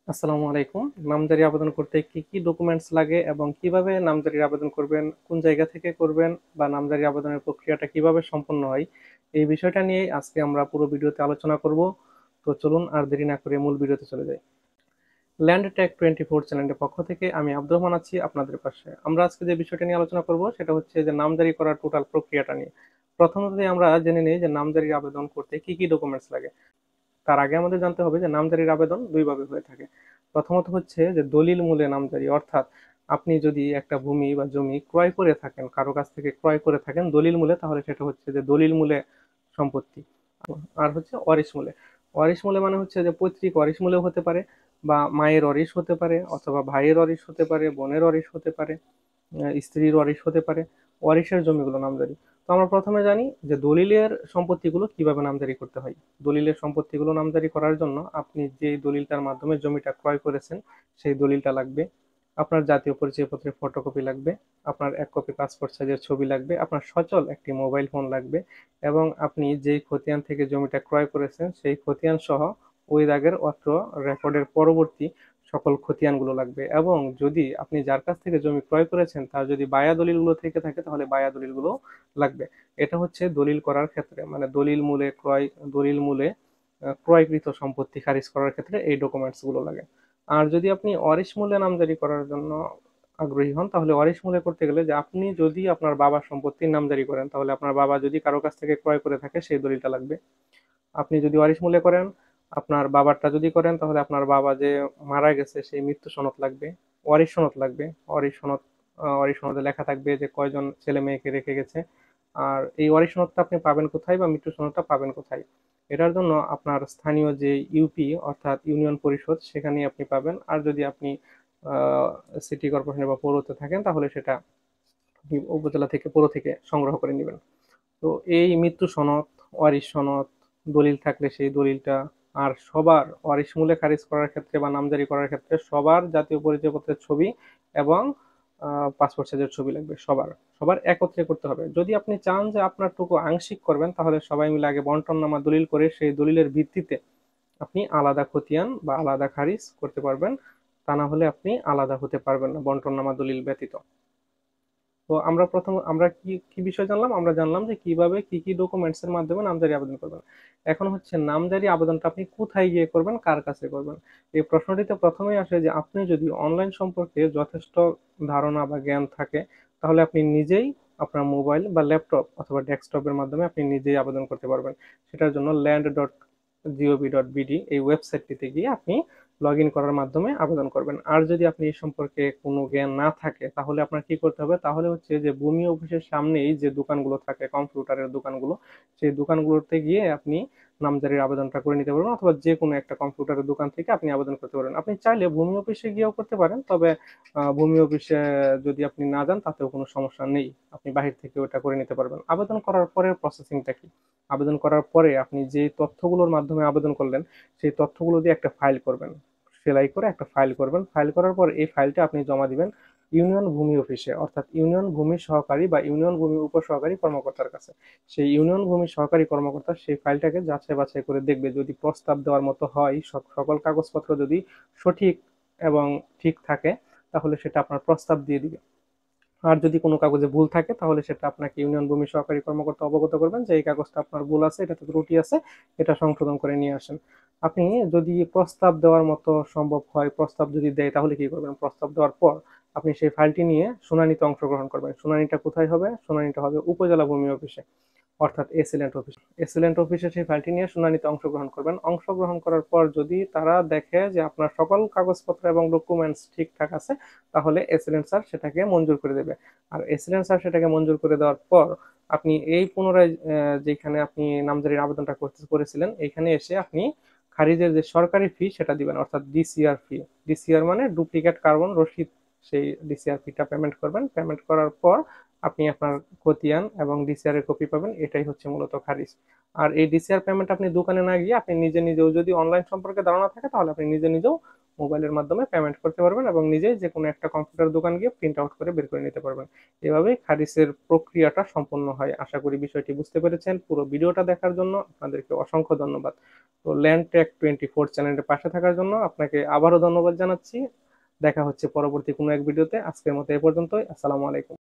আসসালামু আলাইকুম। নামজারি আবেদন করতে কি কি ডকুমেন্টস লাগে এবং কিভাবে নামজারির আবেদন করবেন, কোন জায়গা থেকে করবেন বা নামজারি আবেদনের প্রক্রিয়াটা কিভাবে সম্পন্ন হয়, এই বিষয়টা নিয়েই আজকে আমরা পুরো ভিডিওতে আলোচনা করব। তো চলুন আর দেরি না করে মূল ভিডিওতে চলে যাই। ল্যান্ড টেক 24 চ্যানেলের পক্ষ থেকে আমি আব্দুর রহমান আছি আপনাদের পাশে। আমরা আজকে যে বিষয়টা নিয়ে আলোচনা করব সেটা হচ্ছে যে নামজারি করার টোটাল প্রক্রিয়াটা নিয়ে। প্রথমত আমরা জেনে নিই যে নামজারির আবেদন করতে কি কি ডকুমেন্টস লাগে। তার আগে আমাদের জানতে হবে যে নামজারির আবেদন দুই ভাবে হয়ে থাকে। প্রথমত হচ্ছে যে দলিল মূলে নামজারি, অর্থাৎ আপনি যদি একটা ভূমি বা জমি ক্রয় করে থাকেন, কারো কাছ থেকে ক্রয় করে থাকেন দলিল মূলে, তাহলে সেটা হচ্ছে যে দলিল মূলে সম্পত্তি। আর হচ্ছে ওয়ারিশ মূলে। ওয়ারিশ মূলে মানে হচ্ছে যে পৈতৃক ওয়ারিশ মূলেও হতে পারে, বা মায়ের ওয়ারিশ হতে পারে, অথবা ভাইয়ের ওয়ারিশ হতে পারে, বোনের ওয়ারিশ হতে পারে, স্ত্রীর ওয়ারিশ হতে পারে। ওয়ারিশের জমিগুলো নামজারি। তো আমরা প্রথমে জানি যে দলিলের সম্পত্তিগুলো কিভাবে নামজারি করতে হয়। দলিলের সম্পত্তিগুলো নামজারি করার জন্য আপনি যে দলিলটার মাধ্যমে জমিটা ক্রয় করেছেন সেই দলিলটা লাগবে, আপনার জাতীয় পরিচয়পত্রের ফটোকপি লাগবে, আপনার এক কপি পাসপোর্ট সাইজের ছবি লাগবে, আপনার সচল একটি মোবাইল ফোন লাগবে, এবং আপনি যেই খতিয়ান থেকে জমিটা ক্রয় করেছেন সেই খতিয়ান সহ ওই দাগের অত্র রেকর্ডের পরবর্তী সকল খতিয়ানগুলো লাগবে। এবং যদি আপনি যার কাছ থেকে জমি ক্রয় করেছেন তার যদি বায়া দলিলগুলো থেকে থাকে তাহলে বায়া দলিলগুলো লাগবে। এটা হচ্ছে দলিল করার ক্ষেত্রে, মানে দলিল মূলে ক্রয়কৃত সম্পত্তি খারিজ করার ক্ষেত্রে এই ডকুমেন্টস গুলো লাগে। আর যদি আপনি ওয়ারিশ মূলে নামজারি করার জন্য আগ্রহী হন, তাহলে ওয়ারিশ মূলে করতে গেলে যে আপনি যদি আপনার বাবার সম্পত্তির নামজারি করেন, তাহলে আপনার বাবা যদি কারো কাছ থেকে ক্রয় করে থাকে সেই দলিলটা লাগবে। আপনি যদি ওয়ারিশ মূলে করেন, আপনার বাবারটা যদি করেন, তাহলে আপনার বাবা যে মারা গেছে সেই মৃত্যু সনদ লাগবে, ওয়ারিশ সনদ লাগবে। ওয়ারিশ সনদে লেখা থাকবে যে কয়জন ছেলে মেয়েকে রেখে গেছে। আর এই ওয়ারিশ সনদটা আপনি পাবেন কোথায়, বা মৃত্যু সনদটা পাবেন কোথায়? এটার জন্য আপনার স্থানীয় যে ইউপি অর্থাৎ ইউনিয়ন পরিষদ সেখানেই আপনি পাবেন। আর যদি আপনি সিটি কর্পোরেশনে বা পৌরতে থাকেন তাহলে সেটা আপনি উপজেলা থেকে, পৌর থেকে সংগ্রহ করে নেবেন। তো এই মৃত্যু সনদ, ওয়ারিশ সনদ, দলিল থাকলে সেই দলিলটা, আর সবার ওয়ারিশ মূলে খারিজ করার ক্ষেত্রে বা নামজারি করার ক্ষেত্রে সবার জাতীয় পরিচয়পত্রের ছবি এবং পাসপোর্ট সাইজের ছবি লাগবে। সবার সবার একত্রে করতে হবে। যদি আপনি চান যে আপনার টুকু আংশিক করবেন, তাহলে সবাই মিলে আগে বন্টননামা দলিল করে সেই দলিলের ভিত্তিতে আপনি আলাদা খতিয়ান বা আলাদা খারিজ করতে পারবেন। তা না হলে আপনি আলাদা হতে পারবেন না বন্টননামা দলিল ব্যতীত। তো আমরা কি কি বিষয় জানলাম? আমরা জানলাম যে কিভাবে কি কি ডকুমেন্টস এর মাধ্যমে নামজারি আবেদন করবেন। এখন হচ্ছে নামজারি আবেদনটা আপনি কোথায় গিয়ে করবেন, কার কাছে করবেন? এই প্রশ্নটিতে প্রথমেই আসে যে আপনি যদি অনলাইন সম্পর্কে যথেষ্ট ধারণা বা জ্ঞান থাকে, তাহলে আপনি নিজেই আপনার মোবাইল বা ল্যাপটপ অথবা ডেস্কটপের মাধ্যমে আপনি নিজেই আবেদন করতে পারবেন। সেটার জন্য land.gov.bd এই ওয়েবসাইটটিতে গিয়ে আপনি লগ ইন করার মাধ্যমে আবেদন করবেন। আর যদি আপনি এই সম্পর্কে কোনো জ্ঞান না থাকে, তাহলে আপনার কি করতে হবে? তাহলে হচ্ছে যে ভূমি অফিসের সামনেই যে দোকানগুলো থাকে, কম্পিউটারের দোকানগুলো, সেই দোকানগুলোতে গিয়ে আপনি নামজারির আবেদনটা করে নিতে পারবেন, অথবা যে কোনো একটা কম্পিউটারের দোকান থেকে আপনি আবেদন করতে পারেন। আপনি চাইলে ভূমি অফিসে গিয়েও করতে পারেন, তবে ভূমি অফিসে যদি আপনি না যান তাতেও কোনো সমস্যা নেই, আপনি বাহির থেকে ওটা করে নিতে পারবেন। আবেদন করার পরে প্রসেসিংটা কি? আবেদন করার পরে আপনি যে তথ্যগুলোর মাধ্যমে আবেদন করলেন সেই তথ্যগুলো দিয়ে একটা ফাইল করবেন, সেলাই করে একটা ফাইল করবেন। ফাইল করার পর এই ফাইলটা আপনি জমা দিবেন ইউনিয়ন ভূমি অফিসে, অর্থাৎ ইউনিয়ন ভূমি সহকারী বা ইউনিয়ন ভূমি উপসহকারী কর্মকর্তার কাছে। সেই ইউনিয়ন ভূমি সহকারী কর্মকর্তা সেই ফাইলটাকে যাচাই বাছাই করে দেখবে, যদি প্রস্তাব দেওয়ার মতো হয়, সকল কাগজপত্র যদি সঠিক এবং ঠিক থাকে, তাহলে সেটা আপনার প্রস্তাব দিয়ে দিবে। আর যদি কোনো কাগজে ভুল থাকে তাহলে সেটা আপনাকে ইউনিয়ন ভূমি সহকারী কর্মকর্তা অবগত করবেন যে এই কাগজটা আপনার ভুল আছে, এটাতে ত্রুটি আছে, এটা সংশোধন করে নিয়ে আসেন। আপনি যদি প্রস্তাব দেওয়ার মতো সম্ভব হয়, প্রস্তাব যদি দেয়, তাহলে কি করবেন? প্রস্তাব দেওয়ার পর আপনি সেই ফাইলটি নিয়ে শুনানিতে অংশগ্রহণ করবেন। শুনানিটা কোথায় হবে? শুনানিটা হবে উপজেলা ভূমি অফিসে, অর্থাৎ এসিলেন্ট অফিস। এসিলেন্ট অফিসে সেই ফাইলটি নিয়ে শুনানিতে অংশগ্রহণ করবেন। অংশগ্রহণ করার পর যদি তারা দেখে যে আপনার সকল কাগজপত্র এবং ডকুমেন্টস ঠিকঠাক আছে, তাহলে এসিলেন্ট স্যার সেটাকে মঞ্জুর করে দেবে। আর এসিলেন্ট স্যার সেটাকে মঞ্জুর করে দেওয়ার পর আপনি এই পুনরায় যেখানে আপনি নামজারির আবেদনটা করেছিলেন এইখানে এসে আপনি খারিজের যে সরকারি ফি সেটা দিবেন, অর্থাৎ ডিসিআর ফি। ডিসিআর মানে ডুপ্লিকেট কার্বন রসিদ। সেই ডিসিআর ফিটা পেমেন্ট করবেন। পেমেন্ট করার পর আপনি আপনার খতিয়ান এবং ডিসিআর এর কপি পাবেন। এটাই হচ্ছে মূলত খারিজ। আর এই ডিসিআর পেমেন্ট আপনি দোকানে না গিয়ে আপনি নিজে নিজেও, যদি অনলাইন সম্পর্কে ধারণা থাকে তাহলে আপনি নিজে নিজেও মোবাইলের মাধ্যমে পেমেন্ট করতে পারবেন এবং নিজেই যে কোনো একটা কম্পিউটার দোকান গিয়ে প্রিন্ট আউট করে বের করে নিতে পারবেন। এভাবেই খারিজের প্রক্রিয়াটা সম্পন্ন হয়। আশা করি বিষয়টি বুঝতে পেরেছেন। পুরো ভিডিওটা দেখার জন্য আপনাদেরকে অসংখ্য ধন্যবাদ। তো ল্যান্ড টেক 24 চ্যানেলের পাশে থাকার জন্য আপনাকে আবারও ধন্যবাদ জানাচ্ছি। দেখা হচ্ছে পরবর্তী কোনো এক ভিডিওতে। আজকের মতো এ পর্যন্তই। আসসালামু আলাইকুম।